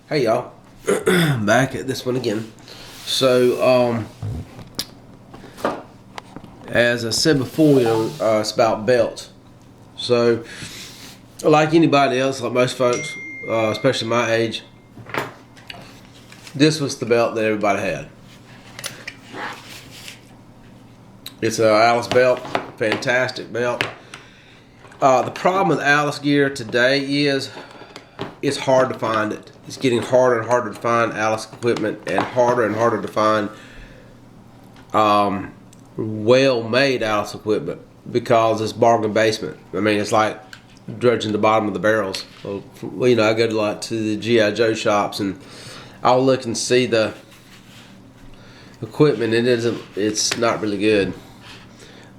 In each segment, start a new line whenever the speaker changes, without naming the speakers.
Hey y'all, back at this one again. So, as I said before, it's about belts. So, like anybody else, like most folks, especially my age, this was the belt that everybody had. It's an Alice belt, fantastic belt. The problem with Alice gear today is it's hard to find it. It's getting harder and harder to find Alice equipment, and harder to find well-made Alice equipment because it's bargain basement. I mean, it's like dredging the bottom of the barrels. Well, I go to the G.I. Joe shops and I'll look and see the equipment. It's not really good.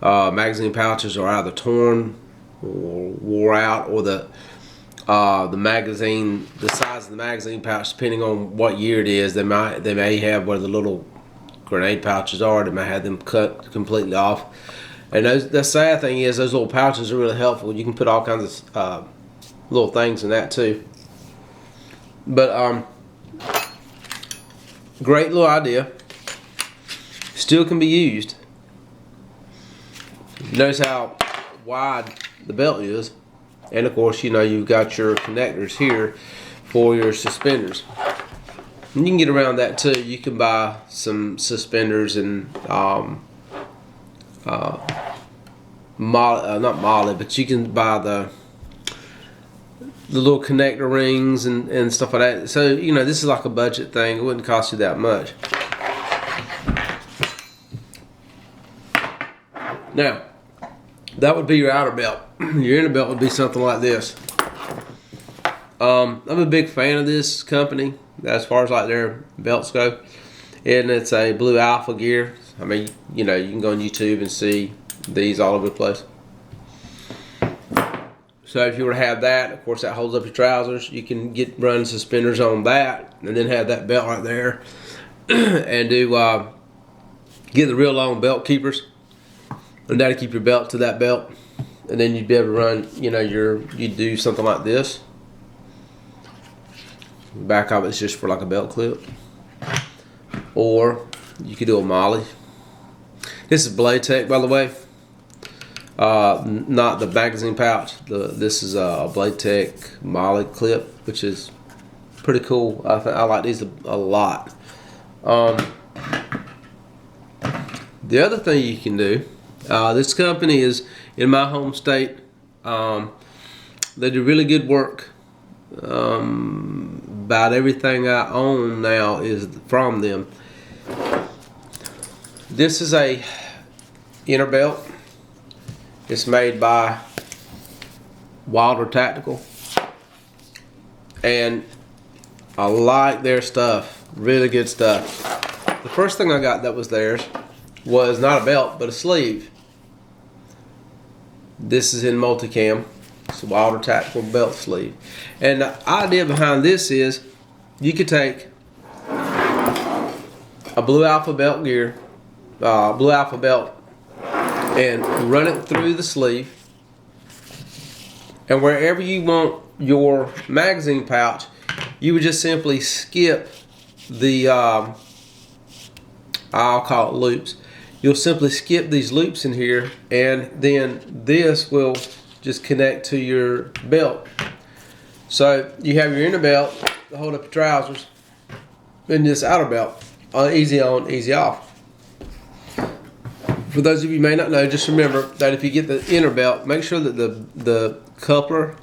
Magazine pouches are either torn or wore out, or the size of the magazine pouch, depending on what year it is, they may have where the little grenade pouches are. They may have them cut completely off. And the sad thing is, those little pouches are really helpful. You can put all kinds of little things in that too. But great little idea. Still can be used. Notice how wide the belt is. And of course, you've got your connectors here for your suspenders. And you can get around that too. You can buy some suspenders and not Molly, but you can buy the little connector rings and stuff like that. So this is like a budget thing. It wouldn't cost you that much. Now, that would be your outer belt. Your inner belt would be something like this. I'm a big fan of this company as far as like their belts go, and it's a Blue Alpha gear. I mean, you can go on YouTube and see these all over the place. So if you were to have that, of course that holds up your trousers. You can run suspenders on that, and then have that belt right there, and get the real long belt keepers, and that'll keep your belt to that belt. And then you'd be able to run, you'd do something like this. Back of it's just for like a belt clip. Or you could do a Molly. This is Blade Tech, by the way. Not the magazine pouch. This is a Blade Tech Molly clip, which is pretty cool. I like these a lot. The other thing you can do, this company is in my home state. They do really good work. About everything I own now is from them. This is a inner belt. It's made by Wilder Tactical, and I like their stuff. Really good stuff. The first thing I got that was theirs was not a belt but a sleeve. This is in multicam. It's a Wilder Tactical belt sleeve. And the idea behind this is you could take a Blue Alpha belt gear, Blue Alpha belt, and run it through the sleeve. And wherever you want your magazine pouch, you would just simply skip the, I'll call it loops. You'll simply skip these loops in here, and then this will just connect to your belt. So you have your inner belt to hold up your trousers, and this outer belt, easy on, easy off. For those of you who may not know, just remember that if you get the inner belt, make sure that the coupler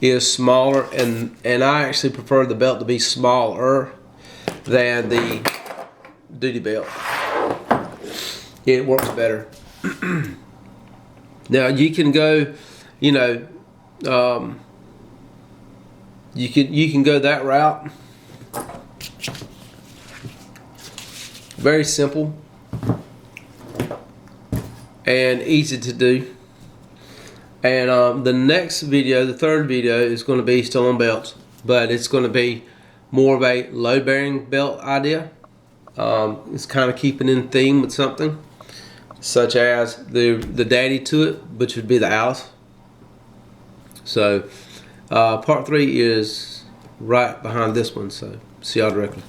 is smaller, and I actually prefer the belt to be smaller than the duty belt. It works better. Now you can go, you can go that route. Very simple and easy to do. And the next video, the third video, is going to be still on belts, but it's going to be more of a load-bearing belt idea. It's kind of keeping in theme with something, such as the daddy to it, which would be the Alice. So part 3 is right behind this one. So see y'all directly.